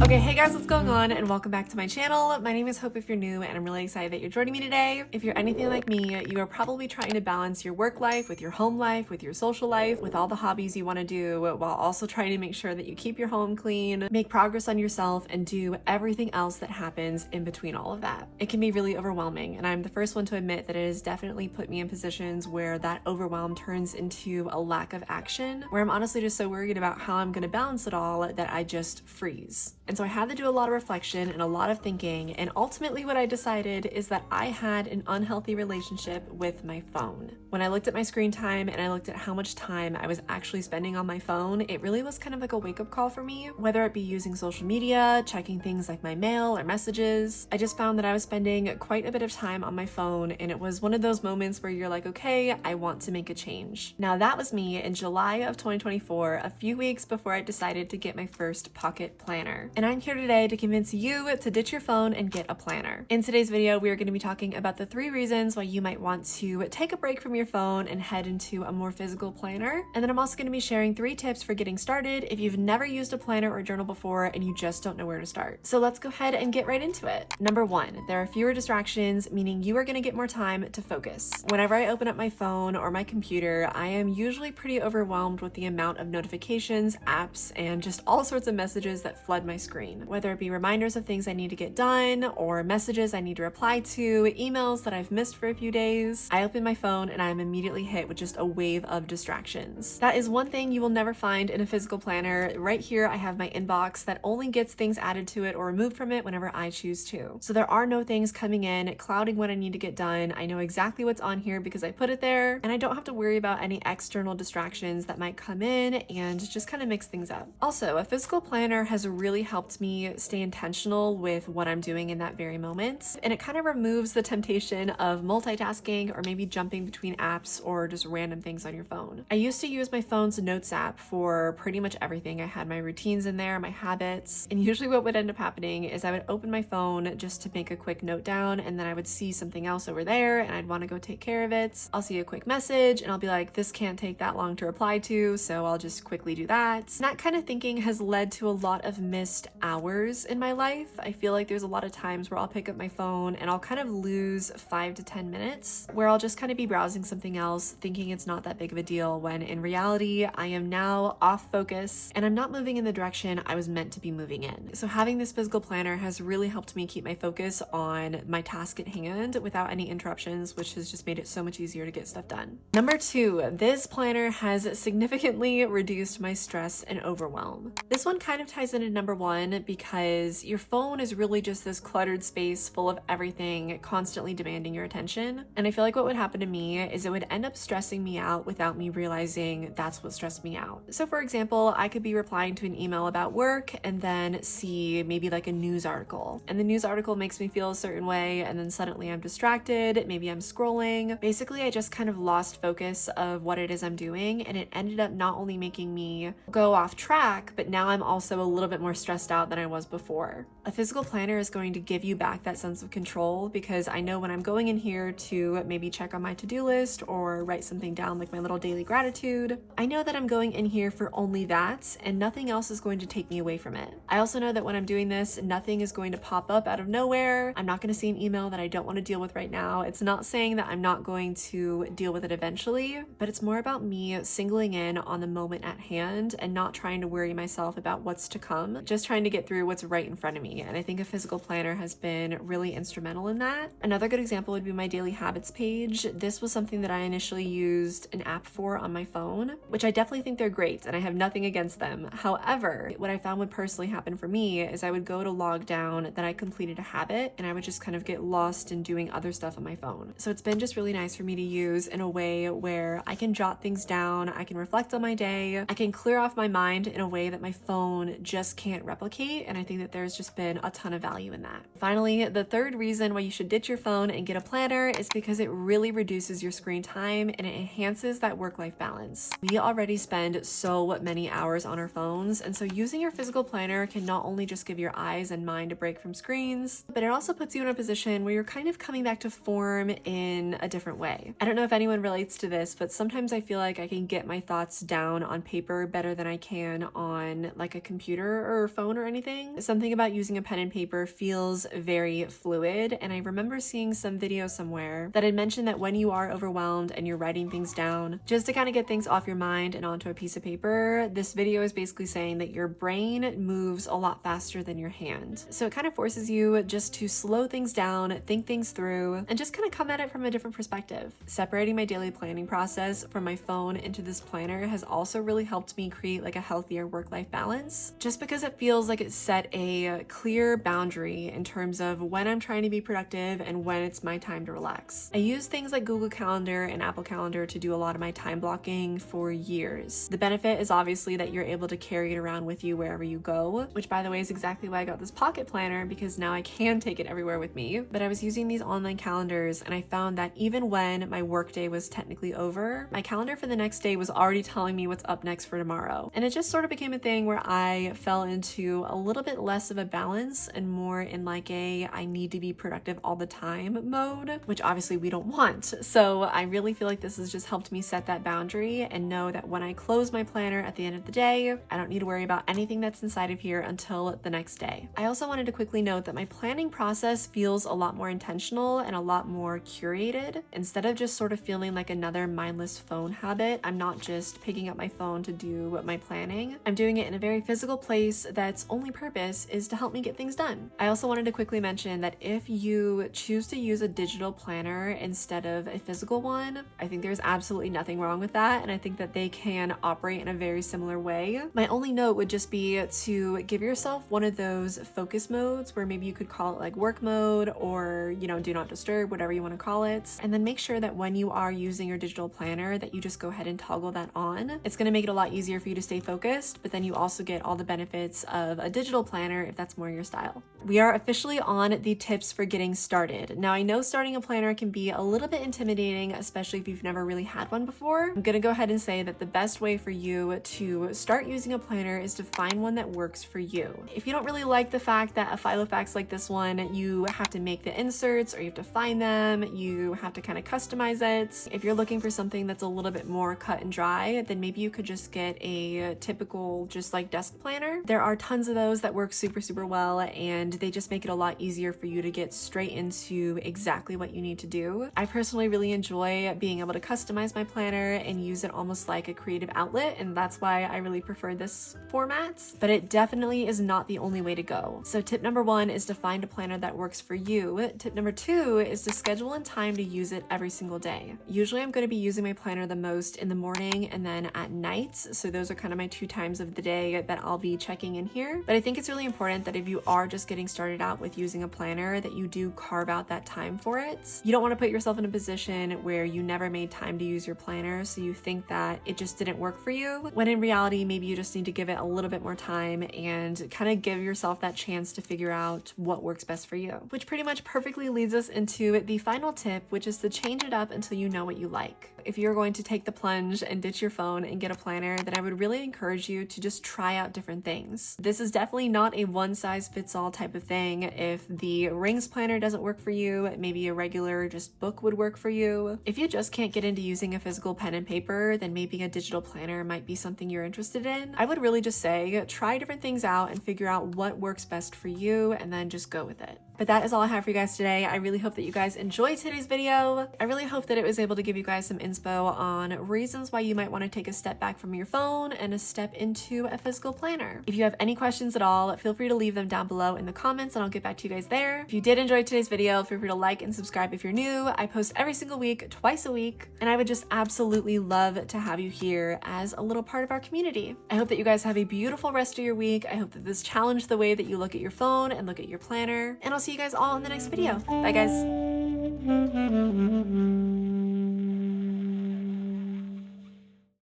Okay, hey guys, what's going on? And welcome back to my channel. My name is Hope if you're new, and I'm really excited that you're joining me today. If you're anything like me, you are probably trying to balance your work life with your home life, with your social life, with all the hobbies you want to do, while also trying to make sure that you keep your home clean, make progress on yourself, and do everything else that happens in between all of that. It can be really overwhelming, and I'm the first one to admit that it has definitely put me in positions where that overwhelm turns into a lack of action, where I'm honestly just so worried about how I'm going to balance it all that I just freeze. And so I had to do a lot of reflection and a lot of thinking, and ultimately what I decided is that I had an unhealthy relationship with my phone. When I looked at my screen time and I looked at how much time I was actually spending on my phone, it really was kind of like a wake-up call for me, whether it be using social media, checking things like my mail or messages. I just found that I was spending quite a bit of time on my phone, and it was one of those moments where you're like, okay, I want to make a change. Now that was me in July of 2024, a few weeks before I decided to get my first pocket planner. And I'm here today to convince you to ditch your phone and get a planner. In today's video, we are going to be talking about the 3 reasons why you might want to take a break from your phone and head into a more physical planner. And then I'm also going to be sharing 3 tips for getting started if you've never used a planner or journal before and you just don't know where to start. So let's go ahead and get right into it. Number 1, there are fewer distractions, meaning you are going to get more time to focus. Whenever I open up my phone or my computer, I am usually pretty overwhelmed with the amount of notifications, apps, and just all sorts of messages that flood my screen. Whether it be reminders of things I need to get done, or messages I need to reply to, emails that I've missed for a few days, I open my phone and I'm immediately hit with just a wave of distractions. That is one thing you will never find in a physical planner. Right here, I have my inbox that only gets things added to it or removed from it whenever I choose to. So there are no things coming in, clouding what I need to get done. I know exactly what's on here because I put it there, and I don't have to worry about any external distractions that might come in and just kind of mix things up. Also, a physical planner has really helped me stay intentional with what I'm doing in that very moment, and it kind of removes the temptation of multitasking or maybe jumping between apps or just random things on your phone. I used to use my phone's notes app for pretty much everything. I had my routines in there, my habits, and usually what would end up happening is I would open my phone just to make a quick note down, and then I would see something else over there and I'd want to go take care of it. I'll see a quick message and I'll be like, this can't take that long to reply to, so I'll just quickly do that. And that kind of thinking has led to a lot of missed hours in my life. I feel like there's a lot of times where I'll pick up my phone and I'll kind of lose 5 to 10 minutes where I'll just kind of be browsing something else, thinking it's not that big of a deal, when in reality I am now off focus and I'm not moving in the direction I was meant to be moving in. So having this physical planner has really helped me keep my focus on my task at hand without any interruptions, which has just made it so much easier to get stuff done. Number 2, this planner has significantly reduced my stress and overwhelm. This one kind of ties into number 1 because your phone is really just this cluttered space full of everything constantly demanding your attention. And I feel like what would happen to me is it would end up stressing me out without me realizing that's what stressed me out. So for example, I could be replying to an email about work and then see maybe like a news article. And the news article makes me feel a certain way, and then suddenly I'm distracted, maybe I'm scrolling. Basically, I just kind of lost focus of what it is I'm doing, and it ended up not only making me go off track, but now I'm also a little bit more stressed out than I was before. A physical planner is going to give you back that sense of control, because I know when I'm going in here to maybe check on my to-do list or write something down like my little daily gratitude, I know that I'm going in here for only that and nothing else is going to take me away from it. I also know that when I'm doing this, nothing is going to pop up out of nowhere. I'm not going to see an email that I don't want to deal with right now. It's not saying that I'm not going to deal with it eventually, but it's more about me singling in on the moment at hand and not trying to worry myself about what's to come, just trying to get through what's right in front of me. And I think a physical planner has been really instrumental in that. Another good example would be my daily habits page. This was something that I initially used an app for on my phone, which I definitely think they're great and I have nothing against them. However, what I found would personally happen for me is I would go to log down that I completed a habit and I would just kind of get lost in doing other stuff on my phone. So it's been just really nice for me to use in a way where I can jot things down, I can reflect on my day, I can clear off my mind in a way that my phone just can't replicate. communicate, and I think that there's just been a ton of value in that. Finally, the third reason why you should ditch your phone and get a planner is because it really reduces your screen time and it enhances that work-life balance. We already spend so many hours on our phones, and so using your physical planner can not only just give your eyes and mind a break from screens, but it also puts you in a position where you're kind of coming back to form in a different way. I don't know if anyone relates to this, but sometimes I feel like I can get my thoughts down on paper better than I can on like a computer or phone or anything. Something about using a pen and paper feels very fluid, and I remember seeing some video somewhere that had mentioned that when you are overwhelmed and you're writing things down, just to kind of get things off your mind and onto a piece of paper, this video is basically saying that your brain moves a lot faster than your hand. So it kind of forces you just to slow things down, think things through, and just kind of come at it from a different perspective. Separating my daily planning process from my phone into this planner has also really helped me create like a healthier work-life balance, just because it feels like it set a clear boundary in terms of when I'm trying to be productive and when it's my time to relax. I use things like Google Calendar and Apple Calendar to do a lot of my time blocking for years. The benefit is obviously that you're able to carry it around with you wherever you go, which by the way is exactly why I got this pocket planner, because now I can take it everywhere with me. But I was using these online calendars and I found that even when my workday was technically over, my calendar for the next day was already telling me what's up next for tomorrow. And it just sort of became a thing where I fell into a little bit less of a balance and more in like a I need to be productive all the time mode, which obviously we don't want. So I really feel like this has just helped me set that boundary and know that when I close my planner at the end of the day, I don't need to worry about anything that's inside of here until the next day. I also wanted to quickly note that my planning process feels a lot more intentional and a lot more curated. Instead of just sort of feeling like another mindless phone habit, I'm not just picking up my phone to do my planning. I'm doing it in a very physical place that's only purpose is to help me get things done. I also wanted to quickly mention that if you choose to use a digital planner instead of a physical one, I think there's absolutely nothing wrong with that, and I think that they can operate in a very similar way. My only note would just be to give yourself one of those focus modes where maybe you could call it like work mode or, you know, do not disturb, whatever you want to call it, and then make sure that when you are using your digital planner that you just go ahead and toggle that on. It's going to make it a lot easier for you to stay focused, but then you also get all the benefits of a digital planner if that's more your style. We are officially on the tips for getting started. Now I know starting a planner can be a little bit intimidating, especially if you've never really had one before. I'm gonna go ahead and say that the best way for you to start using a planner is to find one that works for you. If you don't really like the fact that a Filofax like this one, you have to make the inserts or you have to find them, you have to kind of customize it. If you're looking for something that's a little bit more cut and dry, then maybe you could just get a typical just like desk planner. There are tons of those that work super well, and they just make it a lot easier for you to get straight into exactly what you need to do. I personally really enjoy being able to customize my planner and use it almost like a creative outlet, and that's why I really prefer this format, but it definitely is not the only way to go. So tip number one is to find a planner that works for you. Tip number two is to schedule in time to use it every single day. Usually I'm going to be using my planner the most in the morning and then at night, so those are kind of my 2 times of the day that I'll be checking in here. But I think it's really important that if you are just getting started out with using a planner, that you do carve out that time for it. You don't want to put yourself in a position where you never made time to use your planner, so you think that it just didn't work for you, when in reality maybe you just need to give it a little bit more time and kind of give yourself that chance to figure out what works best for you. Which pretty much perfectly leads us into the final tip, which is to change it up until you know what you like. If you're going to take the plunge and ditch your phone and get a planner, then I would really encourage you to just try out different things. This is definitely not a one-size-fits-all type of thing. If the rings planner doesn't work for you, maybe a regular just book would work for you. If you just can't get into using a physical pen and paper, then maybe a digital planner might be something you're interested in. I would really just say try different things out and figure out what works best for you, and then just go with it. But that is all I have for you guys today. I really hope that you guys enjoyed today's video. I really hope that it was able to give you guys some inspo on reasons why you might want to take a step back from your phone and a step into a physical planner. If you have any questions at all, feel free to leave them down below in the comments and I'll get back to you guys there. If you did enjoy today's video, feel free to like and subscribe if you're new. I post every single week, twice a week, and I would just absolutely love to have you here as a little part of our community. I hope that you guys have a beautiful rest of your week. I hope that this challenged the way that you look at your phone and look at your planner, and I'll see you guys all in the next video. Bye guys.